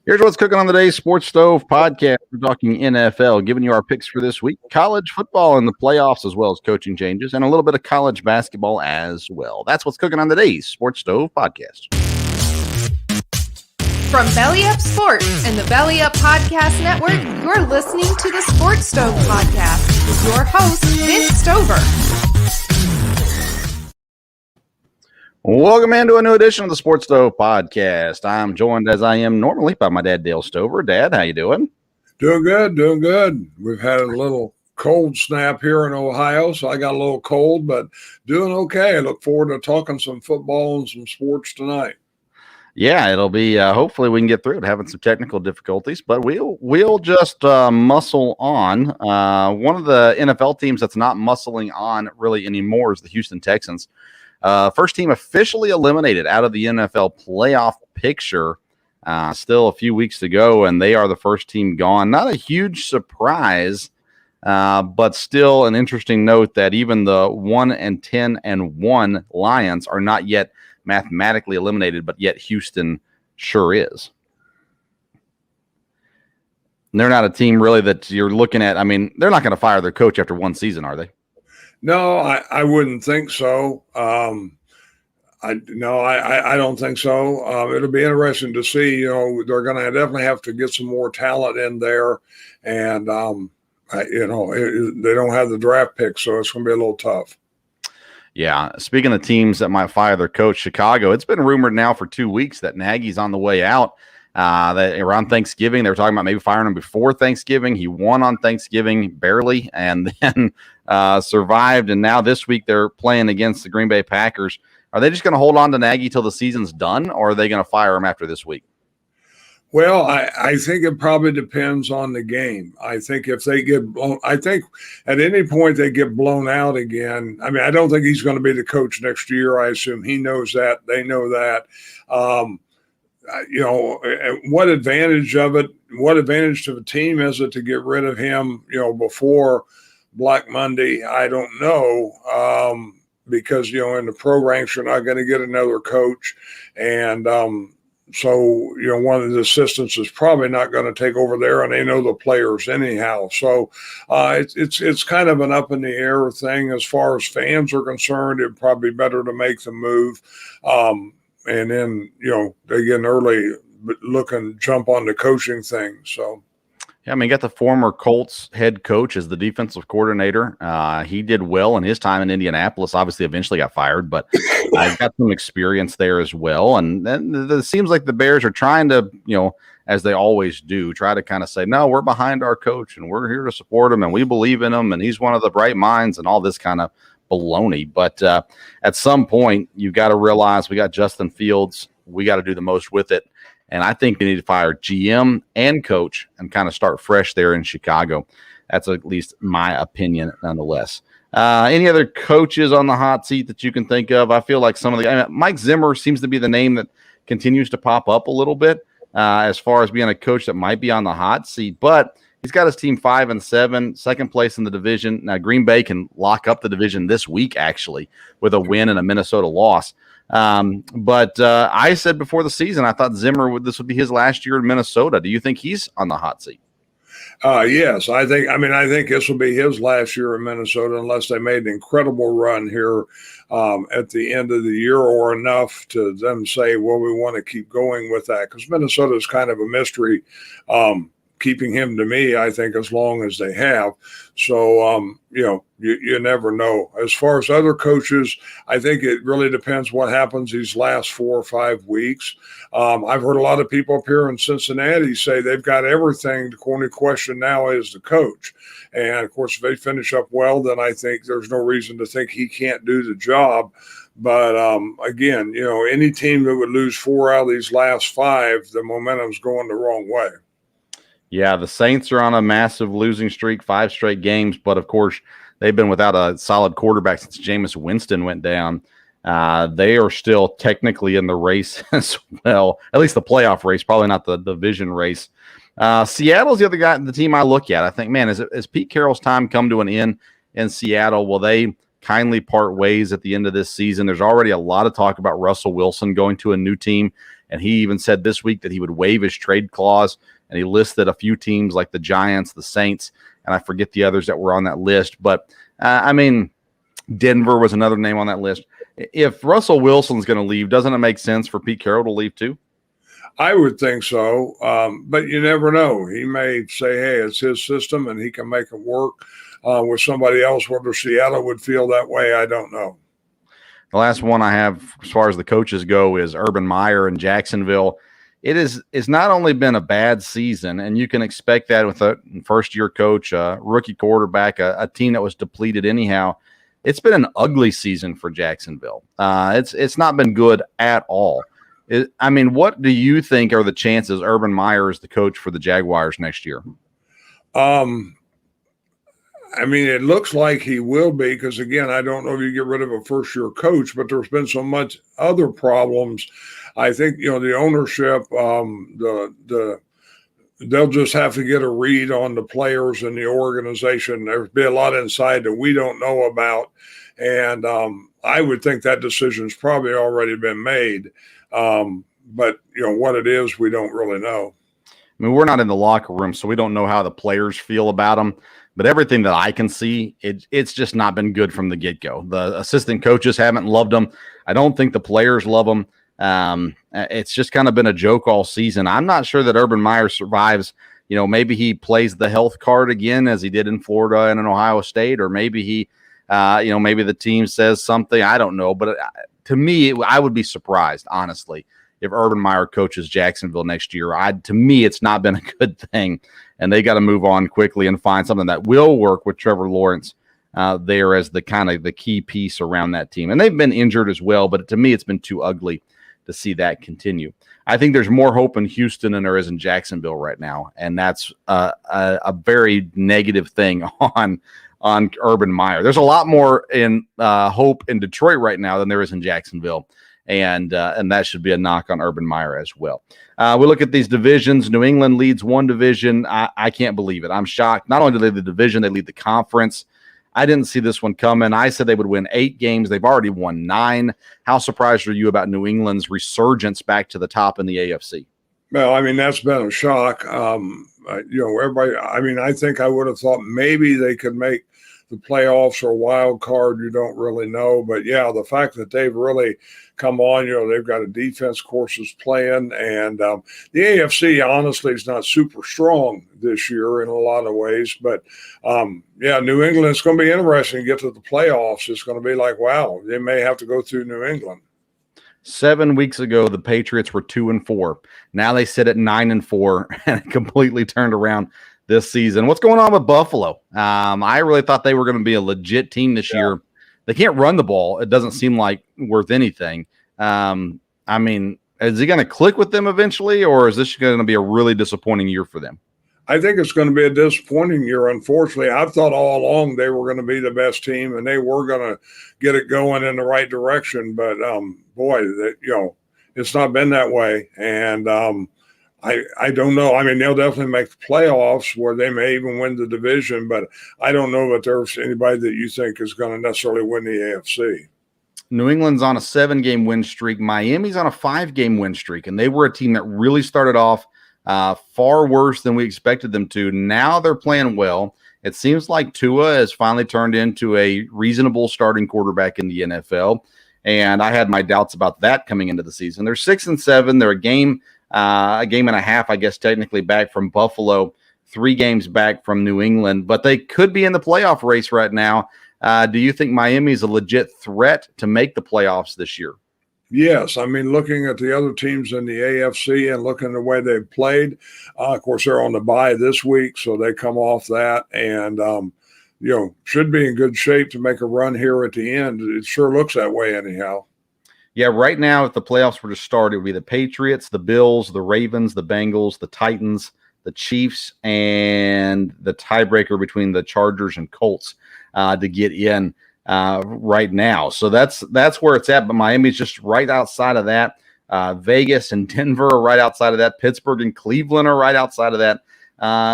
Here's what's cooking on the Day's Sports Stove podcast. We're talking NFL, giving you our picks for this week, college football and the playoffs, as well as coaching changes, and a little bit of college basketball as well. That's what's cooking on the Day's Sports Stove podcast. From Belly Up Sports and the Belly Up Podcast Network, you're listening to the Sports Stove Podcast with your host, Vince Stover. Welcome into a new edition of the Sports Stove Podcast. I'm joined, as I am normally, by my dad, Dale Stover. Dad, how you doing? Doing good. We've had a little cold snap here in Ohio, so I got a little cold, but doing okay. I look forward to talking some football and some sports tonight. Yeah, it'll be, hopefully we can get through it, having some technical difficulties, but we'll just muscle on. One of the NFL teams that's not muscling on really anymore is the Houston Texans. First team officially eliminated out of the NFL playoff picture still a few weeks to go, and they are the first team gone. Not a huge surprise, but still an interesting note that even the 1-10-1 Lions are not yet mathematically eliminated, but yet Houston sure is. And they're not a team really that you're looking at. I mean, they're not going to fire their coach after one season, are they? No, I wouldn't think so. I don't think so. It'll be interesting to see. You know, they're going to definitely have to get some more talent in there, and they don't have the draft pick, so it's going to be a little tough. Yeah. Speaking of teams that might fire their coach, Chicago, it's been rumored now for 2 weeks that Nagy's on the way out. That around Thanksgiving, they were talking about maybe firing him before Thanksgiving. He won on Thanksgiving barely, and then survived. And now this week they're playing against the Green Bay Packers. Are they just going to hold on to Nagy till the season's done, or are they going to fire him after this week? Well, I think it probably depends on the game. I think if they get blown, I think at any point they get blown out again. I mean, I don't think he's going to be the coach next year. I assume he knows that. They know that. What advantage to the team is it to get rid of him, before Black Monday? I don't know, because, in the pro ranks, you're not going to get another coach. And one of the assistants is probably not going to take over there, and they know the players anyhow. So it's kind of an up in the air thing. As far as fans are concerned, it'd probably be better to make the move. And then, they get an early jump on the coaching thing. So, yeah, I mean, you got the former Colts head coach as the defensive coordinator. He did well in his time in Indianapolis. Obviously, eventually got fired, but I've got some experience there as well. And then it seems like the Bears are trying to, as they always do, try to kind of say, no, we're behind our coach and we're here to support him and we believe in him and he's one of the bright minds and all this kind of baloney. But at some point, you got to realize we got Justin Fields. We got to do the most with it. And I think they need to fire GM and coach and kind of start fresh there in Chicago. That's at least my opinion, nonetheless. Any other coaches on the hot seat that you can think of? I feel like Mike Zimmer seems to be the name that continues to pop up a little bit as far as being a coach that might be on the hot seat. But he's got his team 5-7, second place in the division. Now, Green Bay can lock up the division this week, actually, with a win and a Minnesota loss. But I said before the season, I thought this would be his last year in Minnesota. Do you think he's on the hot seat? Yes, I think this will be his last year in Minnesota unless they made an incredible run here at the end of the year or enough to them say, well, we want to keep going with that, because Minnesota is kind of a mystery. Keeping him to me, I think, as long as they have. So, you never know. As far as other coaches, I think it really depends what happens these last 4 or 5 weeks. I've heard a lot of people up here in Cincinnati say they've got everything. The only question now is the coach. And, of course, if they finish up well, then I think there's no reason to think he can't do the job. But, again, any team that would lose 4 out of these last 5, the momentum's going the wrong way. Yeah, the Saints are on a massive losing streak, 5 straight games, but of course they've been without a solid quarterback since Jameis Winston went down. They are still technically in the race as well, at least the playoff race, probably not the division race. Seattle's the other guy, the team I look at. I think, man, as Pete Carroll's time come to an end in Seattle, will they kindly part ways at the end of this season? There's already a lot of talk about Russell Wilson going to a new team. And he even said this week that he would waive his trade clause, and he listed a few teams like the Giants, the Saints, and I forget the others that were on that list. But, Denver was another name on that list. If Russell Wilson's going to leave, doesn't it make sense for Pete Carroll to leave too? I would think so, but you never know. He may say, hey, it's his system, and he can make it work with somebody else. Whether Seattle would feel that way, I don't know. The last one I have as far as the coaches go is Urban Meyer in Jacksonville. It's not only been a bad season, and you can expect that with a first-year coach, a rookie quarterback, a team that was depleted anyhow. It's been an ugly season for Jacksonville. It's not been good at all. What do you think are the chances Urban Meyer is the coach for the Jaguars next year? It looks like he will be because, again, I don't know if you get rid of a first-year coach, but there's been so much other problems. I think, the ownership, they'll just have to get a read on the players and the organization. There's been a lot inside that we don't know about. And I would think that decision's probably already been made. But what it is, we don't really know. We're not in the locker room, so we don't know how the players feel about them. But everything that I can see, it's just not been good from the get-go. The assistant coaches haven't loved them. I don't think the players love them. It's just kind of been a joke all season. I'm not sure that Urban Meyer survives. Maybe he plays the health card again as he did in Florida and in Ohio State, or maybe he, maybe the team says something. I don't know. But to me, I would be surprised, honestly, if Urban Meyer coaches Jacksonville next year. To me, it's not been a good thing, and they got to move on quickly and find something that will work with Trevor Lawrence there as the kind of the key piece around that team. And they've been injured as well, but to me, it's been too ugly to see that continue. I think there's more hope in Houston than there is in Jacksonville right now, and that's a very negative thing on Urban Meyer. There's a lot more in hope in Detroit right now than there is in Jacksonville, and that should be a knock on Urban Meyer as well. We look at these divisions. New England leads one division. I can't believe it. I'm shocked. Not only do they lead the division, they lead the conference. I didn't see this one coming. I said they would win 8 games. They've already won 9. How surprised are you about New England's resurgence back to the top in the AFC? Well, that's been a shock. Everybody, I think I would have thought maybe they could make the playoffs or a wild card. You don't really know. But, yeah, the fact that they've really come on, they've got a defense courses playing. And the AFC, honestly, is not super strong this year in a lot of ways. But, New England, it's going to be interesting to get to the playoffs. It's going to be like, wow, they may have to go through New England. 7 weeks ago, the Patriots were 2-4. Now they sit at 9-4 and completely turned around this season. What's going on with Buffalo? I really thought they were going to be a legit team this year. They can't run the ball. It doesn't seem like worth anything. Is he going to click with them eventually, or is this going to be a really disappointing year for them? I think it's going to be a disappointing year, unfortunately. I've thought all along they were going to be the best team, and they were going to get it going in the right direction. But, it's not been that way. And I don't know. They'll definitely make the playoffs where they may even win the division, but I don't know that there's anybody that you think is going to necessarily win the AFC. New England's on a 7-game win streak. Miami's on a 5-game win streak, and they were a team that really started off far worse than we expected them to. Now they're playing well. It seems like Tua has finally turned into a reasonable starting quarterback in the NFL, and I had my doubts about that coming into the season. They're 6-7. They're a game and a half, I guess, technically back from Buffalo, 3 games back from New England, but they could be in the playoff race right now. Do you think Miami is a legit threat to make the playoffs this year? Yes. Looking at the other teams in the AFC and looking at the way they've played, of course, they're on the bye this week, so they come off that and, should be in good shape to make a run here at the end. It sure looks that way anyhow. Yeah, right now, if the playoffs were to start, it would be the Patriots, the Bills, the Ravens, the Bengals, the Titans, the Chiefs, and the tiebreaker between the Chargers and Colts to get in right now. So that's where it's at. But Miami's just right outside of that. Vegas and Denver are right outside of that. Pittsburgh and Cleveland are right outside of that.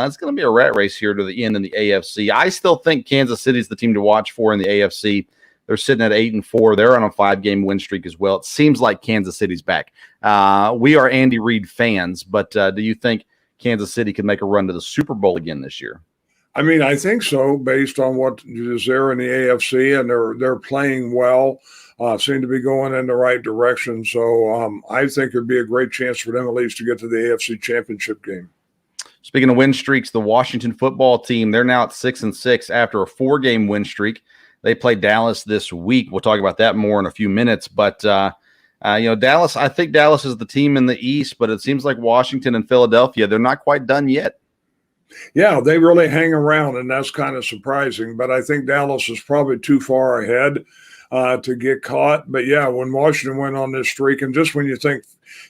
It's going to be a rat race here to the end in the AFC. I still think Kansas City is the team to watch for in the AFC. They're sitting at 8-4. They're on a 5-game win streak as well. It seems like Kansas City's back. We are Andy Reid fans, but do you think Kansas City can make a run to the Super Bowl again this year? I mean, I think so, based on what is there in the AFC, and they're playing well, seem to be going in the right direction. So I think it'd be a great chance for them at least to get to the AFC Championship game. Speaking of win streaks, the Washington football team, they're now at 6-6 after a 4-game win streak. They play Dallas this week. We'll talk about that more in a few minutes. But, Dallas, I think Dallas is the team in the East, but it seems like Washington and Philadelphia, they're not quite done yet. Yeah, they really hang around, and that's kind of surprising. But I think Dallas is probably too far ahead to get caught. But, yeah, when Washington went on this streak, and just when you think,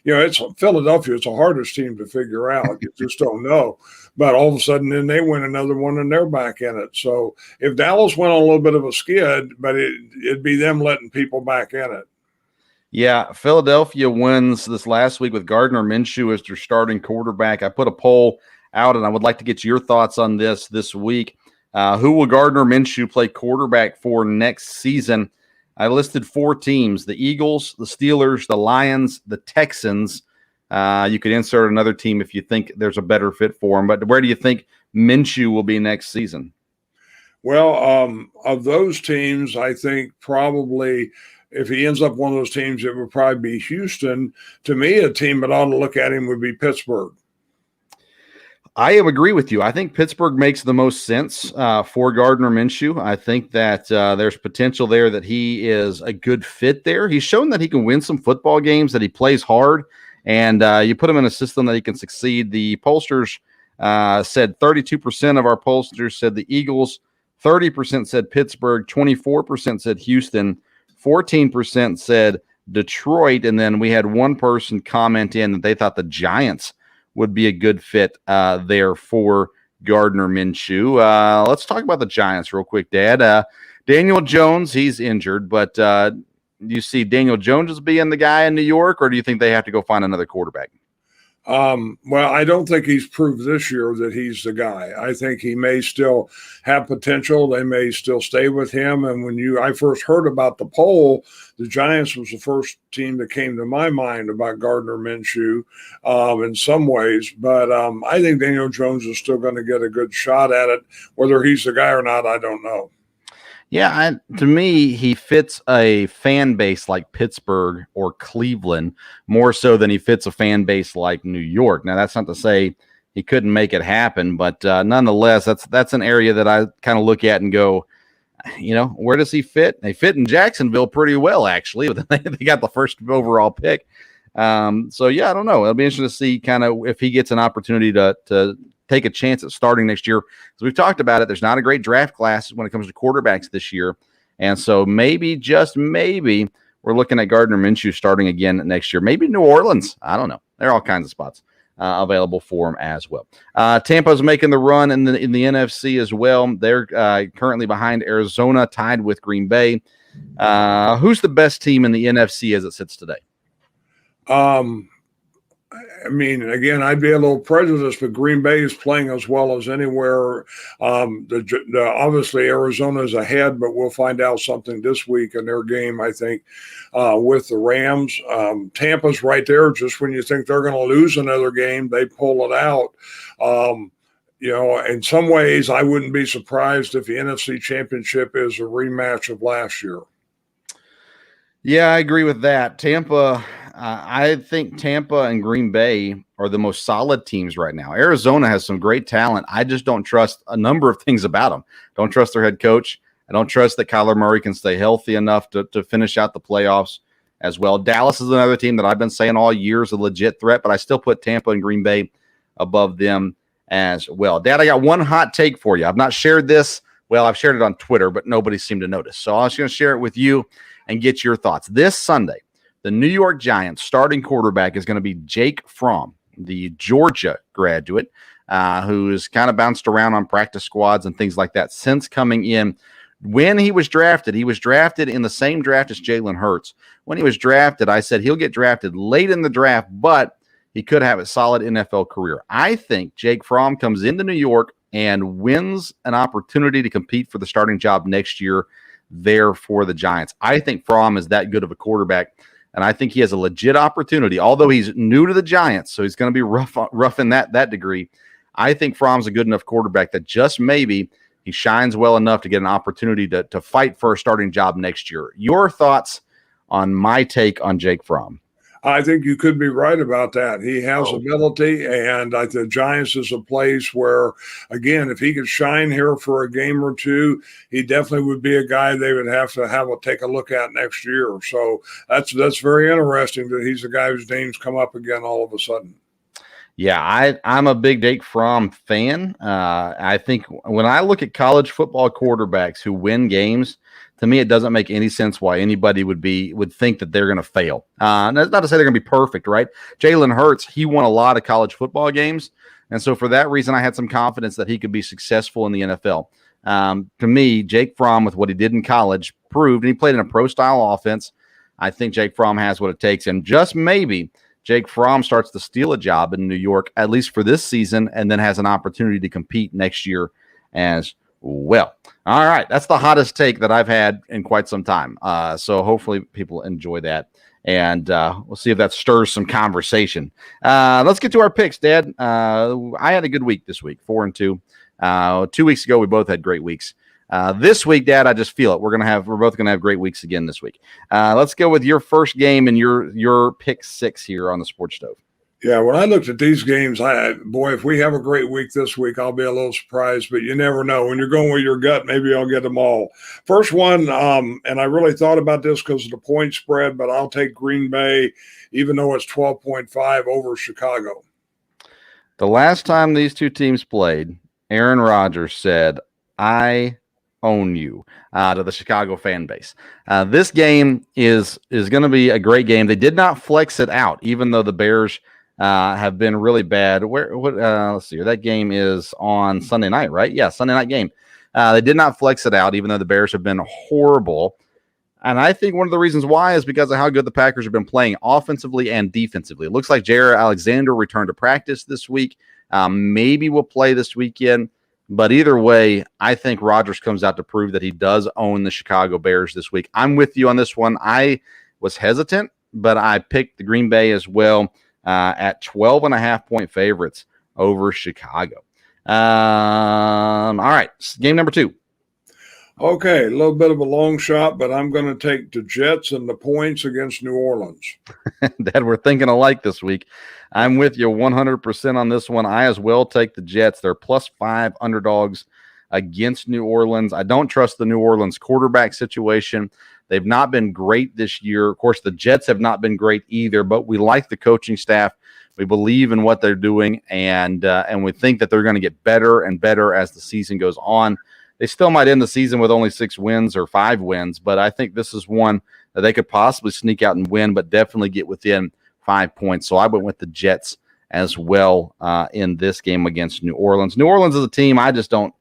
it's Philadelphia, it's the hardest team to figure out. You just don't know. But all of a sudden, then they win another one, and they're back in it. So if Dallas went on a little bit of a skid, but it'd be them letting people back in it. Yeah, Philadelphia wins this last week with Gardner Minshew as their starting quarterback. I put a poll out, and I would like to get your thoughts on this week. Who will Gardner Minshew play quarterback for next season? I listed 4 teams: the Eagles, the Steelers, the Lions, the Texans. You could insert another team if you think there's a better fit for him. But where do you think Minshew will be next season? Well, of those teams, I think probably if he ends up one of those teams, it would probably be Houston. To me, a team that ought to look at him would be Pittsburgh. I agree with you. I think Pittsburgh makes the most sense for Gardner Minshew. I think that there's potential there that he is a good fit there. He's shown that he can win some football games, that he plays hard, and you put him in a system that he can succeed. The pollsters said 32% of our pollsters said the Eagles, 30% said Pittsburgh, 24% said Houston, 14% said Detroit, and then we had one person comment in that they thought the Giants would be a good fit there for Gardner Minshew. Let's talk about the Giants real quick, Dad. Daniel Jones, he's injured, but do you see Daniel Jones as being the guy in New York, or do you think they have to go find another quarterback? Well, I don't think he's proved this year that he's the guy. I think he may still have potential. They may still stay with him. And when I first heard about the poll, the Giants was the first team that came to my mind about Gardner Minshew in some ways. But I think Daniel Jones is still going to get a good shot at it. Whether he's the guy or not, I don't know. Yeah, to me, he fits a fan base like Pittsburgh or Cleveland more so than he fits a fan base like New York. Now, that's not to say he couldn't make it happen, but nonetheless, that's an area that I kind of look at and go, where does he fit? They fit in Jacksonville pretty well, actually. They got the first overall pick. So, yeah, I don't know. It'll be interesting to see kind of if he gets an opportunity to take a chance at starting next year. As we've talked about it, there's not a great draft class when it comes to quarterbacks this year. And so maybe, just maybe, we're looking at Gardner Minshew starting again next year. Maybe New Orleans. I don't know. There are all kinds of spots available for him as well. Tampa's making the run in the NFC as well. They're currently behind Arizona, tied with Green Bay. Who's the best team in the NFC as it sits today? I mean, again, I'd be a little prejudiced, but Green Bay is playing as well as anywhere. Obviously, Arizona is ahead, but we'll find out something this week in their game, I think, with the Rams. Tampa's right there. Just when you think they're going to lose another game, they pull it out. In some ways, I wouldn't be surprised if the NFC Championship is a rematch of last year. Yeah, I agree with that. Tampa, I think Tampa and Green Bay are the most solid teams right now. Arizona has some great talent. I just don't trust a number of things about them. Don't trust their head coach. I don't trust that Kyler Murray can stay healthy enough to finish out the playoffs as well. Dallas is another team that I've been saying all year is a legit threat, but I still put Tampa and Green Bay above them as well. Dad, I got one hot take for you. I've not shared this. Well, I've shared it on Twitter, but nobody seemed to notice. So I was going to share it with you and get your thoughts. This Sunday, the New York Giants starting quarterback is going to be Jake Fromm, the Georgia graduate, who has kind of bounced around on practice squads and things like that since coming in. When he was drafted in the same draft as Jalen Hurts. When he was drafted, I said he'll get drafted late in the draft, but he could have a solid NFL career. I think Jake Fromm comes into New York and wins an opportunity to compete for the starting job next year. there for the Giants. I think Fromm is that good of a quarterback, and I think he has a legit opportunity, although he's new to the Giants, so he's going to be rough in that degree. I think Fromm's a good enough quarterback that just maybe he shines well enough to get an opportunity to fight for a starting job next year. Your thoughts on my take on Jake Fromm? I think you could be right about that. He has ability, and the Giants is a place where, again, if he could shine here for a game or two, he definitely would be a guy they would have to take a look at next year. So that's very interesting that he's a guy whose name's come up again all of a sudden. Yeah, I'm a big Jake Fromm fan. I think when I look at college football quarterbacks who win games, to me, it doesn't make any sense why anybody would think that they're going to fail. That's not to say they're going to be perfect, right? Jalen Hurts, he won a lot of college football games, and so for that reason, I had some confidence that he could be successful in the NFL. To me, Jake Fromm, with what he did in college, proved, and he played in a pro-style offense. I think Jake Fromm has what it takes, and just maybe Jake Fromm starts to steal a job in New York, at least for this season, and then has an opportunity to compete next year as well. All right, that's the hottest take that I've had in quite some time. So hopefully people enjoy that, and we'll see if that stirs some conversation. Let's get to our picks, Dad. I had a good week this week, 4-2. 2 weeks ago, we both had great weeks. This week, Dad, I just feel it. We're both gonna have great weeks again this week. Let's go with your first game and your pick 6 here on the Sports Stove. Yeah, when I looked at these games, if we have a great week this week, I'll be a little surprised, but you never know. When you're going with your gut, maybe I'll get them all. First one, and I really thought about this because of the point spread, but I'll take Green Bay, even though it's 12.5 over Chicago. The last time these two teams played, Aaron Rodgers said, "I own you," to the Chicago fan base. This game is going to be a great game. They did not flex it out, even though the Bears have been really bad. Let's see here. That game is on Sunday night, right? Yeah, Sunday night game. They did not flex it out, even though the Bears have been horrible. And I think one of the reasons why is because of how good the Packers have been playing offensively and defensively. It looks like Jaire Alexander returned to practice this week. Maybe we'll play this weekend. But either way, I think Rodgers comes out to prove that he does own the Chicago Bears this week. I'm with you on this one. I was hesitant, but I picked the Green Bay as well at 12.5-point favorites over Chicago. All right, game number 2. Okay, a little bit of a long shot, but I'm going to take the Jets and the points against New Orleans. Dad, we're thinking alike this week. I'm with you 100% on this one. I as well take the Jets. They're +5 underdogs against New Orleans. I don't trust the New Orleans quarterback situation. They've not been great this year. Of course, the Jets have not been great either, but we like the coaching staff. We believe in what they're doing, and we think that they're going to get better and better as the season goes on. They still might end the season with only 6 wins or 5 wins, but I think this is one that they could possibly sneak out and win, but definitely get within 5 points. So I went with the Jets as well in this game against New Orleans. New Orleans is a team I don't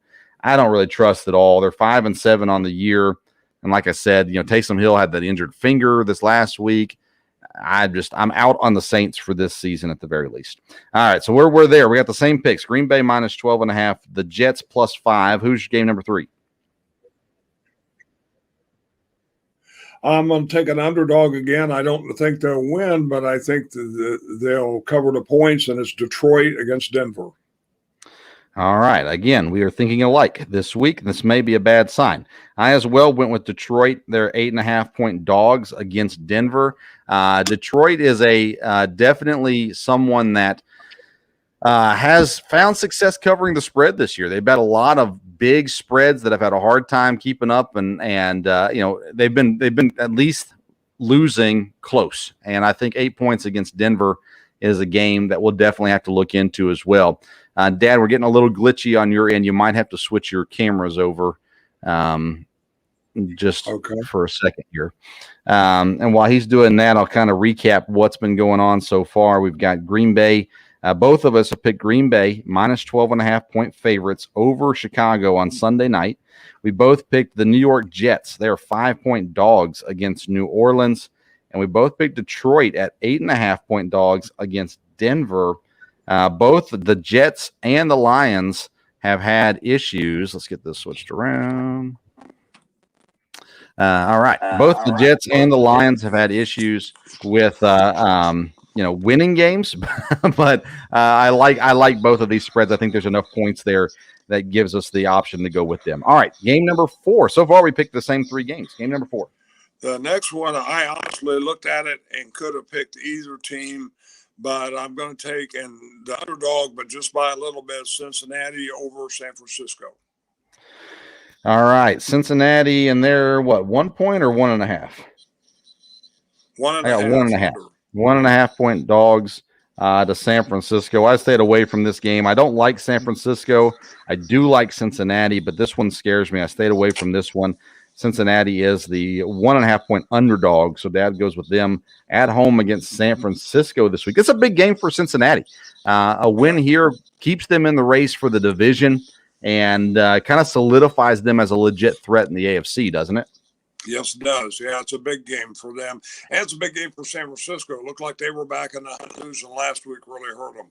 really trust at all. They're 5-7 on the year, and like I said, Taysom Hill had that injured finger this last week. I'm out on the Saints for this season at the very least. All right, so we're there. We got the same picks. Green Bay -12.5, the Jets +5. Who's game number 3? I'm going to take an underdog again. I don't think they'll win, but I think they'll cover the points, and it's Detroit against Denver. All right. Again, we are thinking alike this week. This may be a bad sign. I as well went with Detroit. They're 8.5-point dogs against Denver. Detroit is definitely someone that has found success covering the spread this year. They've had a lot of big spreads that have had a hard time keeping up, and they've been at least losing close. And I think 8 points against Denver is a game that we'll definitely have to look into as well. Dad, we're getting a little glitchy on your end. You might have to switch your cameras over for a second here. And while he's doing that, I'll kind of recap what's been going on so far. We've got Green Bay. Both of us have picked Green Bay -12.5-point favorites over Chicago on Sunday night. We both picked the New York Jets. They're 5-point dogs against New Orleans. And we both picked Detroit at 8.5-point dogs against Denver. Both the Jets and the Lions have had issues. Let's get this switched around. All right. Both the Jets and the Lions have had issues with winning games, but I like both of these spreads. I think there's enough points there that gives us the option to go with them. All right, game number 4. So far, we picked the same 3 games. Game number 4. The next one, I honestly looked at it and could have picked either team, but I'm going to take the underdog, but just by a little bit, Cincinnati over San Francisco. All right, Cincinnati, and they're what, 1 point or 1.5? 1.5. I got 1.5. 1.5 point dogs to San Francisco. I stayed away from this game. I don't like San Francisco. I do like Cincinnati, but this one scares me. I stayed away from this one. Cincinnati is the 1.5 point underdog, so Dad goes with them at home against San Francisco this week. It's a big game for Cincinnati. A win here keeps them in the race for the division and kind of solidifies them as a legit threat in the AFC, doesn't it? Yes, it does. Yeah, it's a big game for them. And it's a big game for San Francisco. It looked like they were back in the hunt, losing last week really hurt them.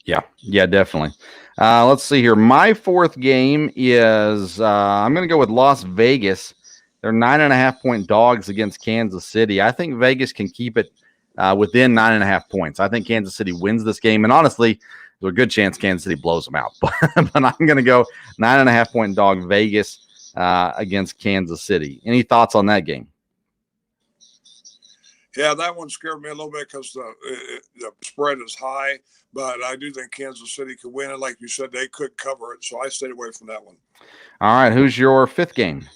Yeah, definitely. Let's see here. My 4th game is I'm going to go with Las Vegas. They're 9.5 point dogs against Kansas City. I think Vegas can keep it within 9.5 points. I think Kansas City wins this game. And honestly, there's a good chance Kansas City blows them out. But I'm going to go 9.5 point dog Vegas against Kansas City. Any thoughts on that game? Yeah, that one scared me a little bit because the spread is high, but I do think Kansas City could win it. Like you said, they could cover it, so I stayed away from that one. All right, who's your 5th game?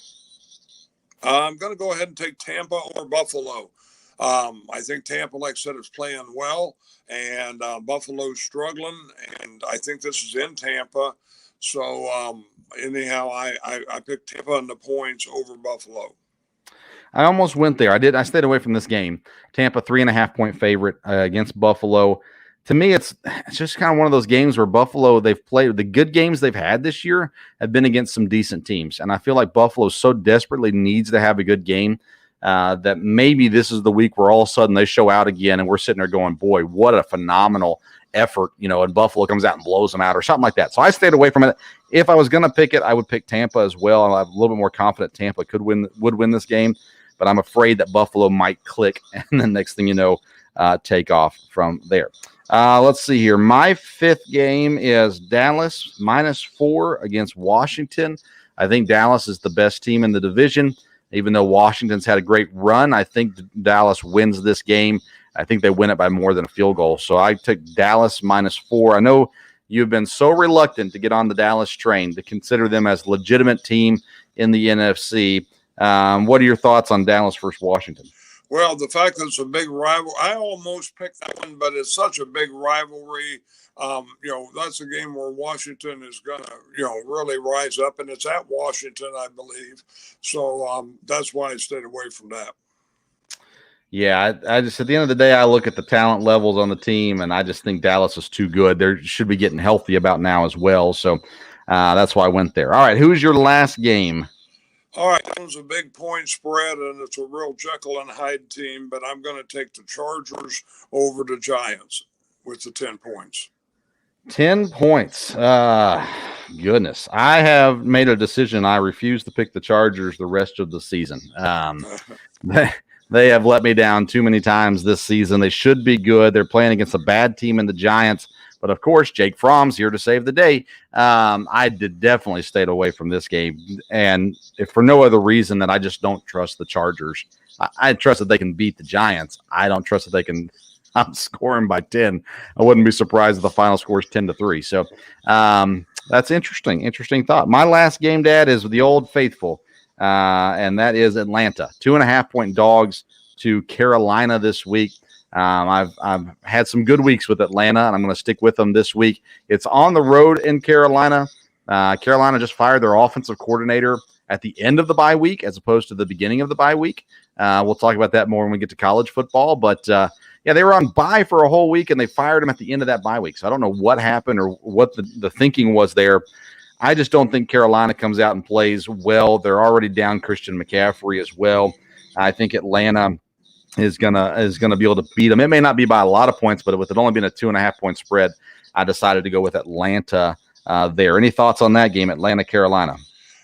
I'm going to go ahead and take Tampa or Buffalo. I think Tampa, like I said, is playing well, and Buffalo's struggling, and I think this is in Tampa. So, anyhow, I picked Tampa and the points over Buffalo. I almost went there. I stayed away from this game. Tampa 3.5 point favorite against Buffalo. To me, it's just kind of one of those games where Buffalo, they've played the good games they've had this year have been against some decent teams. And I feel like Buffalo so desperately needs to have a good game that maybe this is the week where all of a sudden they show out again and we're sitting there going, boy, what a phenomenal effort, and Buffalo comes out and blows them out or something like that. So I stayed away from it. If I was going to pick it, I would pick Tampa as well. I'm a little bit more confident Tampa would win this game. But I'm afraid that Buffalo might click, and the next thing you know, take off from there. Let's see here. My 5th game is Dallas -4 against Washington. I think Dallas is the best team in the division. Even though Washington's had a great run, I think Dallas wins this game. I think they win it by more than a field goal. So I took Dallas -4. I know you've been so reluctant to get on the Dallas train, to consider them as a legitimate team in the NFC. What are your thoughts on Dallas versus Washington? Well, the fact that it's a big rival, I almost picked that one, but it's such a big rivalry. That's a game where Washington is going to, really rise up, and it's at Washington, I believe. So that's why I stayed away from that. Yeah, I just, at the end of the day, I look at the talent levels on the team, and I just think Dallas is too good. They should be getting healthy about now as well. So that's why I went there. All right, who's your last game? All right, that was a big point spread, and it's a real Jekyll and Hyde team, but I'm going to take the Chargers over the Giants with the 10 points. 10 points. Goodness. I have made a decision. I refuse to pick the Chargers the rest of the season. They have let me down too many times this season. They should be good. They're playing against a bad team in the Giants. But, of course, Jake Fromm's here to save the day. I definitely stayed away from this game. And if for no other reason than I just don't trust the Chargers. I trust that they can beat the Giants. I don't trust that they can outscore them by 10. I wouldn't be surprised if the final score is 10-3. So that's interesting. Interesting thought. My last game, Dad, is the Old Faithful, and that is Atlanta. 2.5 point dogs to Carolina this week. I've had some good weeks with Atlanta, and I'm going to stick with them this week. It's on the road in Carolina. Carolina just fired their offensive coordinator at the end of the bye week as opposed to the beginning of the bye week. We'll talk about that more when we get to college football. But, they were on bye for a whole week, and they fired him at the end of that bye week. So I don't know what happened or what the thinking was there. I just don't think Carolina comes out and plays well. They're already down Christian McCaffrey as well. I think Atlanta is gonna be able to beat them. It may not be by a lot of points, but with it only being a 2.5 point spread, I decided to go with Atlanta there. Any thoughts on that game, Atlanta, Carolina?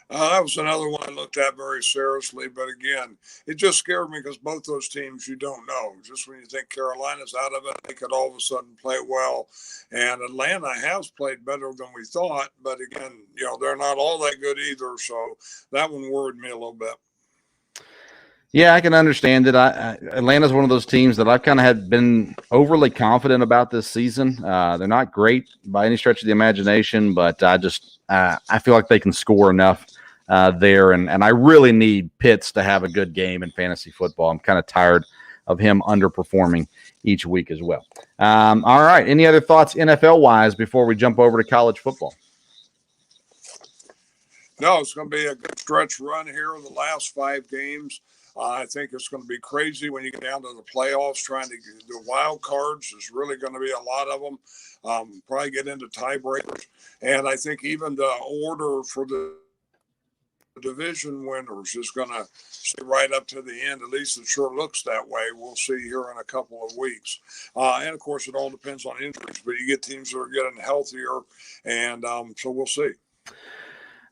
That was another one I looked at very seriously. But again, it just scared me because both those teams you don't know. Just when you think Carolina's out of it, they could all of a sudden play well. And Atlanta has played better than we thought. But again, they're not all that good either. So that one worried me a little bit. Yeah, I can understand it. Atlanta's one of those teams that I've kind of had been overly confident about this season. They're not great by any stretch of the imagination, but I feel like they can score enough there. And I really need Pitts to have a good game in fantasy football. I'm kind of tired of him underperforming each week as well. All right. Any other thoughts NFL-wise before we jump over to college football? No, it's going to be a good stretch run here in the last 5 games. I think it's going to be crazy when you get down to the playoffs. Trying to get the wild cards is really going to be a lot of them. Probably get into tiebreakers, and I think even the order for the division winners is going to stay right up to the end. At least it sure looks that way. We'll see here in a couple of weeks. And of course, it all depends on injuries. But you get teams that are getting healthier, and so we'll see.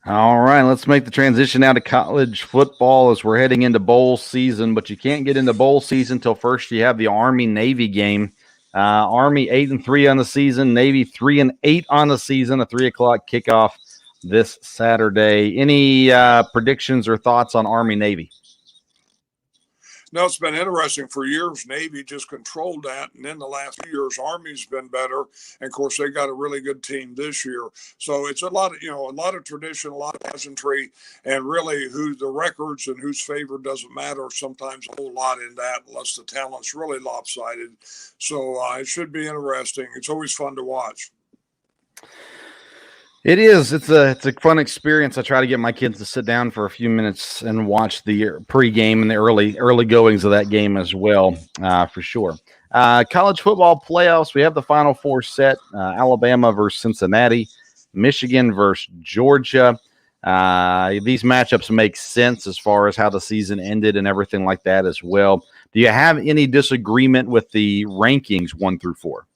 All right, let's make the transition now to college football as we're heading into bowl season, but you can't get into bowl season until first you have the Army-Navy game. Army 8-3 on the season, Navy 3-8 on the season, a 3:00 kickoff this Saturday. Any predictions or thoughts on Army-Navy? No, it's been interesting for years. Navy just controlled that, and in the last few years, Army's been better. And of course, they got a really good team this year. So it's a lot of tradition, a lot of pageantry, and really who the records and who's favored doesn't matter. Sometimes a whole lot in that, unless the talent's really lopsided. So it should be interesting. It's always fun to watch. It is. It's a fun experience. I try to get my kids to sit down for a few minutes and watch the pregame and the early goings of that game as well, for sure. College football playoffs. We have the Final Four set: Alabama versus Cincinnati, Michigan versus Georgia. These matchups make sense as far as how the season ended and everything like that as well. Do you have any disagreement with the rankings 1 through 4?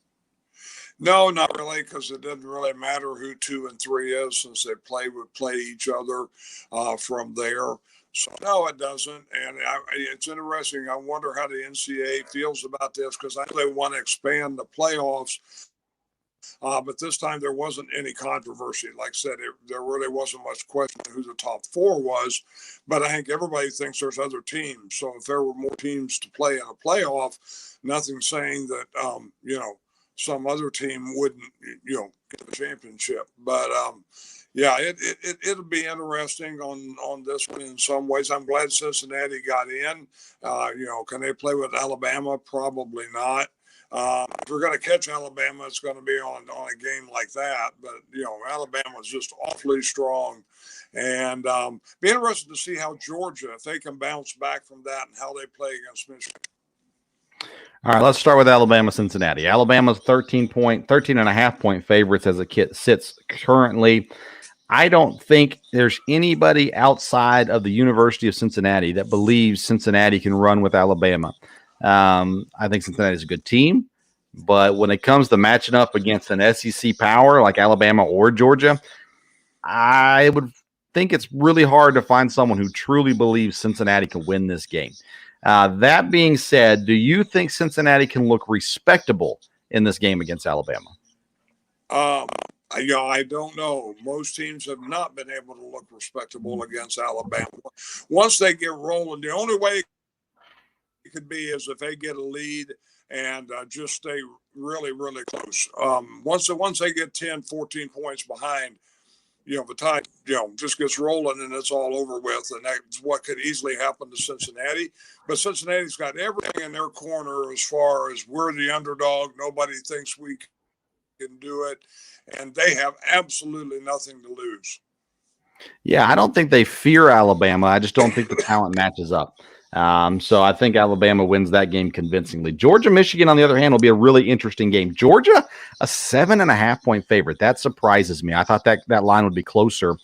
No, not really, because it doesn't really matter who 2 and 3 is, since they would play each other from there. So no, it doesn't. And it's interesting. I wonder how the NCAA feels about this, because I know they want to expand the playoffs. But this time there wasn't any controversy. Like I said, there really wasn't much question who the top 4 was. But I think everybody thinks there's other teams. So if there were more teams to play in a playoff, nothing's saying that some other team wouldn't, get the championship. But yeah, it'll be interesting on this one in some ways. I'm glad Cincinnati got in. Can they play with Alabama? Probably not. If we're going to catch Alabama, it's going to be on a game like that. But Alabama is just awfully strong, and be interested to see how Georgia, if they can bounce back from that, and how they play against Michigan. All right, let's start with Alabama-Cincinnati. Alabama's 13.5-point favorites as it sits currently. I don't think there's anybody outside of the University of Cincinnati that believes Cincinnati can run with Alabama. I think Cincinnati is a good team, but when it comes to matching up against an SEC power like Alabama or Georgia, I would think it's really hard to find someone who truly believes Cincinnati can win this game. That being said, do you think Cincinnati can look respectable in this game against Alabama? I don't know. Most teams have not been able to look respectable against Alabama. Once they get rolling, the only way it could be is if they get a lead and just stay really, really close. Once they get 10, 14 points behind, the tide, just gets rolling and it's all over with. And that's what could easily happen to Cincinnati. But Cincinnati's got everything in their corner as far as we're the underdog. Nobody thinks we can do it. And they have absolutely nothing to lose. Yeah, I don't think they fear Alabama. I just don't think the talent matches up. So I think Alabama wins that game convincingly. Georgia-Michigan, on the other hand, will be a really interesting game. Georgia, a 7.5-point favorite. That surprises me. I thought that line would be closer.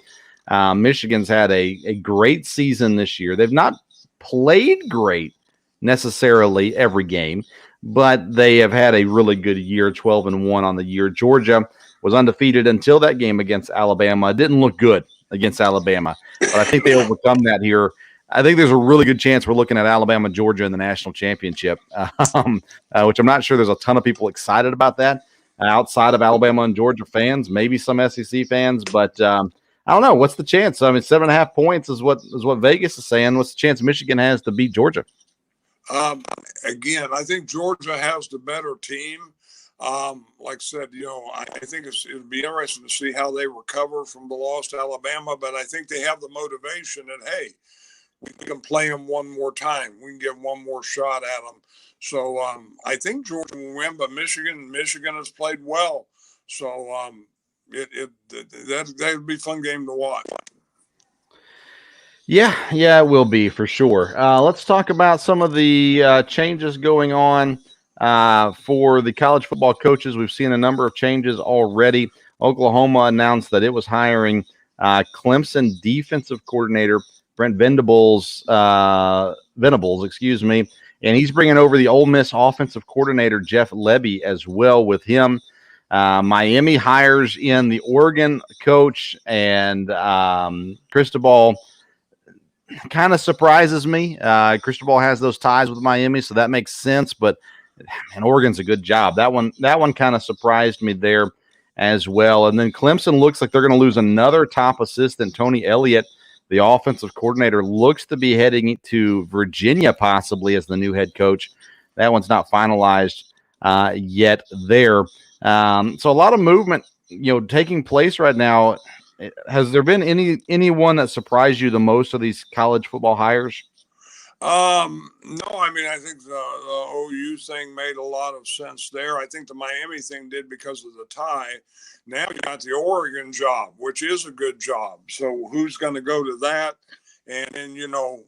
Michigan's had a great season this year. They've not played great necessarily every game, but they have had a really good year, 12-1 on the year. Georgia was undefeated until that game against Alabama. It didn't look good against Alabama. But I think they overcome that here. I think there's a really good chance we're looking at Alabama, Georgia in the national championship, which I'm not sure there's a ton of people excited about that outside of Alabama and Georgia fans, maybe some SEC fans, but I don't know. What's the chance? I mean, 7.5 points is what Vegas is saying. What's the chance Michigan has to beat Georgia? Again, I think Georgia has the better team. Like I said, I think it'll be interesting to see how they recover from the loss to Alabama, but I think they have the motivation that, hey, we can play them one more time. We can get one more shot at them. So I think Georgia will win, but Michigan has played well. So that would be a fun game to watch. Yeah, it will be for sure. Let's talk about some of the changes going on for the college football coaches. We've seen a number of changes already. Oklahoma announced that it was hiring Clemson defensive coordinator Brent Venables, and he's bringing over the Ole Miss offensive coordinator Jeff Lebby as well with him. Miami hires in the Oregon coach, and Cristobal kind of surprises me. Cristobal has those ties with Miami, so that makes sense. But man, Oregon's a good job. That one kind of surprised me there as well. And then Clemson looks like they're going to lose another top assistant, Tony Elliott. The offensive coordinator looks to be heading to Virginia possibly as the new head coach. That one's not finalized yet there. So a lot of movement, taking place right now. Has there been anyone that surprised you the most of these college football hires? No, I mean, I think the OU thing made a lot of sense there. I think the Miami thing did because of the tie. Now you got the Oregon job, which is a good job. So who's going to go to that? And then,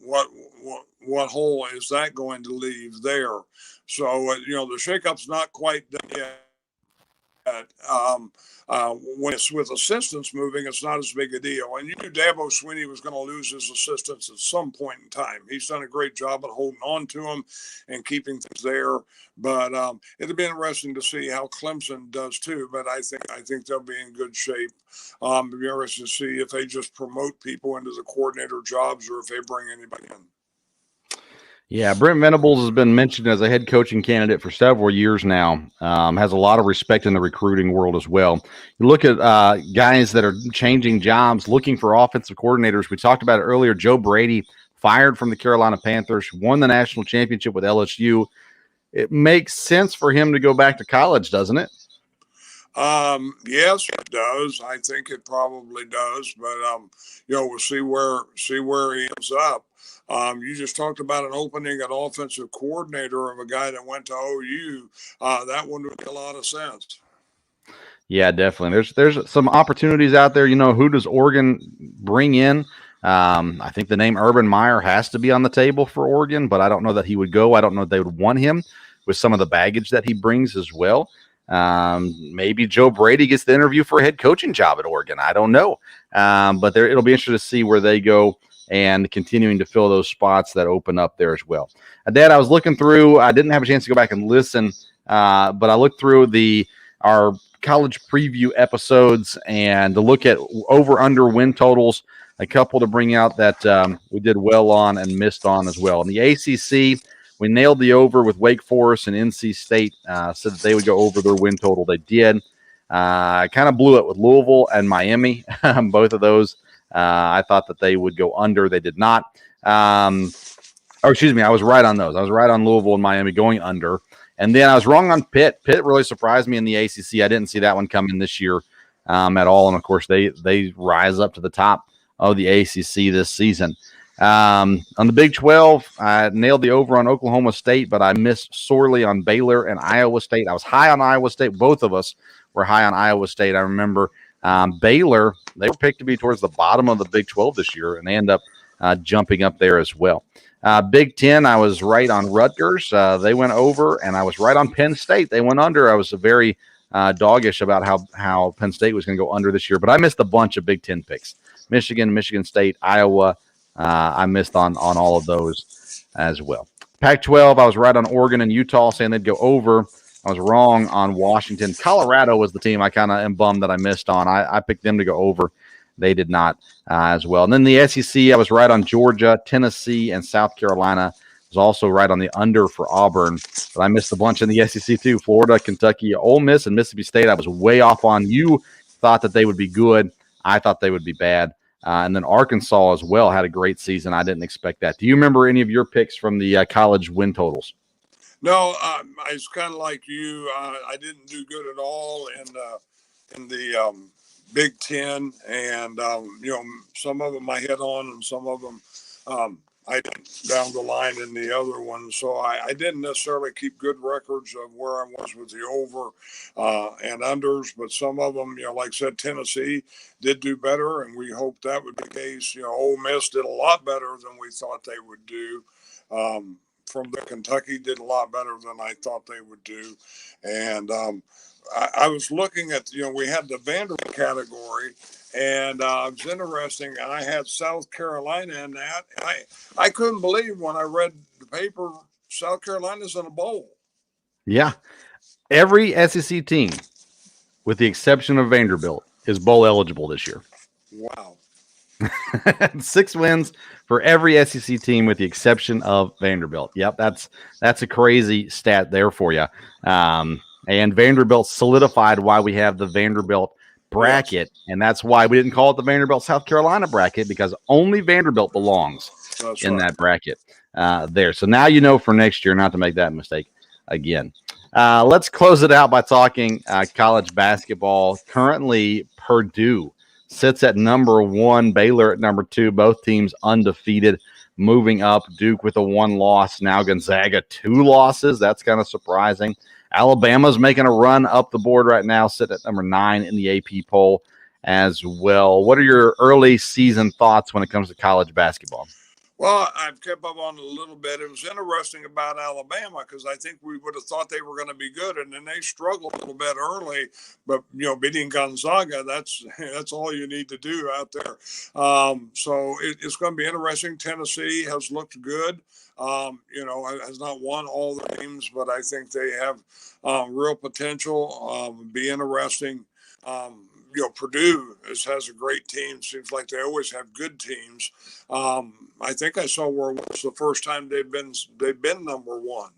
what hole is that going to leave there? So, the shakeup's not quite done yet. When it's with assistants moving, it's not as big a deal. And you knew Dabo Swinney was going to lose his assistants at some point in time. He's done a great job at holding on to them and keeping things there. But it'll be interesting to see how Clemson does too. But I think they'll be in good shape. It'll be interesting to see if they just promote people into the coordinator jobs or if they bring anybody in. Yeah, Brent Venables has been mentioned as a head coaching candidate for several years now. Has a lot of respect in the recruiting world as well. You look at guys that are changing jobs, looking for offensive coordinators. We talked about it earlier. Joe Brady, fired from the Carolina Panthers, won the national championship with LSU. It makes sense for him to go back to college, doesn't it? Yes, it does. I think it probably does. But we'll see where he ends up. You just talked about an opening at offensive coordinator of a guy that went to OU. That one would make a lot of sense. Yeah, definitely. There's some opportunities out there. Who does Oregon bring in? I think the name Urban Meyer has to be on the table for Oregon, but I don't know that he would go. I don't know if they would want him with some of the baggage that he brings as well. Maybe Joe Brady gets the interview for a head coaching job at Oregon. I don't know. But it'll be interesting to see where they go and continuing to fill those spots that open up there as well. Dad, I was looking through, I didn't have a chance to go back and listen, but I looked through our college preview episodes and to look at over-under win totals, a couple to bring out that we did well on and missed on as well. In the ACC, we nailed the over with Wake Forest and NC State, said that they would go over their win total. They did. I kind of blew it with Louisville and Miami, both of those. I thought that they would go under. They did not. I was right on those. I was right on Louisville and Miami going under. And then I was wrong on Pitt. Pitt really surprised me in the ACC. I didn't see that one coming this year at all. And, of course, they rise up to the top of the ACC this season. On the Big 12, I nailed the over on Oklahoma State, but I missed sorely on Baylor and Iowa State. I was high on Iowa State. Both of us were high on Iowa State. I remember Baylor, they were picked to be towards the bottom of the Big 12 this year, and they end up jumping up there as well. Big 10, I was right on Rutgers. They went over, and I was right on Penn State. They went under. I was very doggish about how Penn State was going to go under this year, but I missed a bunch of Big 10 picks. Michigan State, Iowa. I missed on all of those as well. Pac-12, I was right on Oregon and Utah saying they'd go over. I was wrong on Washington. Colorado was the team I kind of am bummed that I missed on. I picked them to go over. They did not as well. And then the SEC, I was right on Georgia, Tennessee, and South Carolina. I was also right on the under for Auburn, but I missed a bunch in the SEC too. Florida, Kentucky, Ole Miss, and Mississippi State. I was way off on. You thought that they would be good. I thought they would be bad. And then Arkansas as well had a great season. I didn't expect that. Do you remember any of your picks from the college win totals? No, I was kind of like you. I didn't do good at all in the Big Ten, and some of them I hit on, and some of them I didn't down the line in the other ones. So I didn't necessarily keep good records of where I was with the over and unders, but some of them, like I said, Tennessee did do better, and we hoped that would be the case. Ole Miss did a lot better than we thought they would do. From the Kentucky did a lot better than I thought they would do. And I was looking at, we had the Vanderbilt category, and it was interesting. I had South Carolina in that. I couldn't believe when I read the paper, South Carolina's in a bowl. Yeah. Every SEC team, with the exception of Vanderbilt, is bowl eligible this year. Wow. 6 wins for every SEC team with the exception of Vanderbilt. Yep, that's a crazy stat there for you. And Vanderbilt solidified why we have the Vanderbilt bracket, and that's why we didn't call it the Vanderbilt South Carolina bracket, because only Vanderbilt belongs in that bracket there. So now you know for next year not to make that mistake again. Let's close it out by talking college basketball. Currently, Purdue sits at number 1, Baylor at number 2, both teams undefeated, moving up. Duke with a 1 loss. Now Gonzaga 2 losses. That's kind of surprising. Alabama's making a run up the board right now, sitting at number 9 in the AP poll as well. What are your early season thoughts when it comes to college basketball? Well, I've kept up on it a little bit. It was interesting about Alabama because I think we would have thought they were going to be good, and then they struggled a little bit early. But beating Gonzaga, that's all you need to do out there. So it's going to be interesting. Tennessee has looked good. Has not won all the games, but I think they have real potential. Be interesting. Purdue has a great team. Seems like they always have good teams. I think I saw where it was the first time they've been number 1,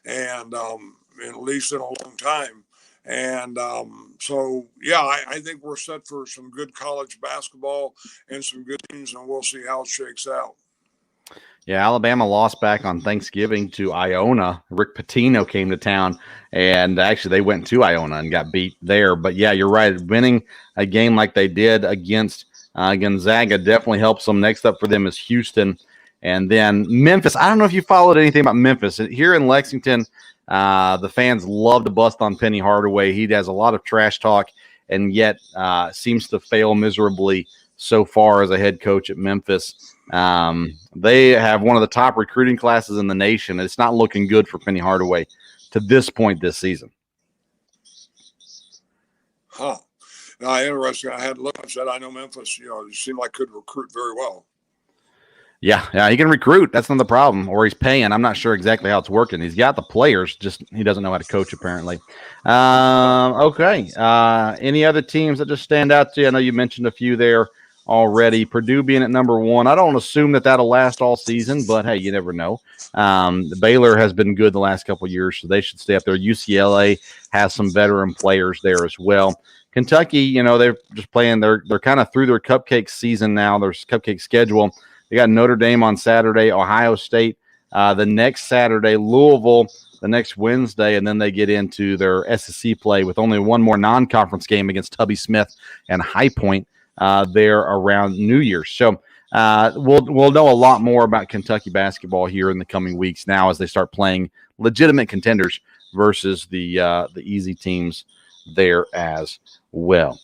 and at least in a long time. And I think we're set for some good college basketball and some good teams, and we'll see how it shakes out. Yeah, Alabama lost back on Thanksgiving to Iona. Rick Pitino came to town, and actually they went to Iona and got beat there. But, yeah, you're right. Winning a game like they did against Gonzaga definitely helps them. Next up for them is Houston. And then Memphis. I don't know if you followed anything about Memphis. Here in Lexington, the fans love to bust on Penny Hardaway. He has a lot of trash talk and yet seems to fail miserably so far as a head coach at Memphis. They have one of the top recruiting classes in the nation. It's not looking good for Penny Hardaway to this point this season. Huh. No, interesting. I had looked and said, I know Memphis, it seemed like could recruit very well. Yeah, he can recruit. That's not the problem. Or he's paying. I'm not sure exactly how it's working. He's got the players, just he doesn't know how to coach apparently. Okay. Any other teams that just stand out to you? I know you mentioned a few there already. Purdue being at number 1. I don't assume that'll last all season, but hey, you never know. Baylor has been good the last couple of years, so they should stay up there. UCLA has some veteran players there as well. Kentucky, they're just playing. They're kind of through their cupcake season now. Their cupcake schedule. They got Notre Dame on Saturday, Ohio State the next Saturday, Louisville the next Wednesday, and then they get into their SEC play with only one more non-conference game against Tubby Smith and High Point there around New Year's. So we'll know a lot more about Kentucky basketball here in the coming weeks now as they start playing legitimate contenders versus the easy teams there as well.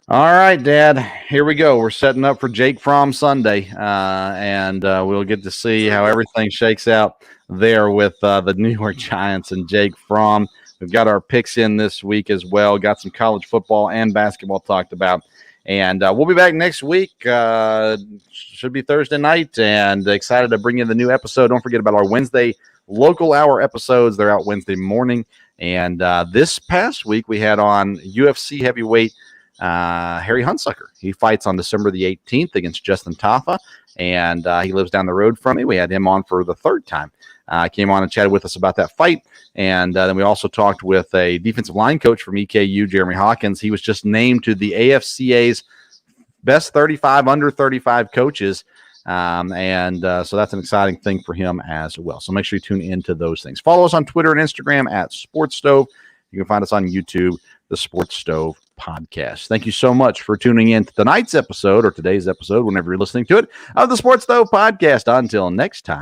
All right, Dad, here we go. We're setting up for Jake Fromm Sunday, and we'll get to see how everything shakes out there with the New York Giants and Jake Fromm. We've got our picks in this week as well. Got some college football and basketball talked about. And we'll be back next week. Should be Thursday night, and excited to bring you the new episode. Don't forget about our Wednesday local hour episodes. They're out Wednesday morning. And this past week, we had on UFC heavyweight Harry Hunsucker. He fights on December the 18th against Justin Taffa, and he lives down the road from me. We had him on for the third time. Came on and chatted with us about that fight. And then we also talked with a defensive line coach from EKU, Jeremy Hawkins. He was just named to the AFCA's best 35 under 35 coaches. So that's an exciting thing for him as well. So make sure you tune into those things. Follow us on Twitter and Instagram at Sports Stove. You can find us on YouTube, the Sports Stove Podcast. Thank you so much for tuning in to tonight's episode, or today's episode, whenever you're listening to it, of the Sports Stove Podcast. Until next time.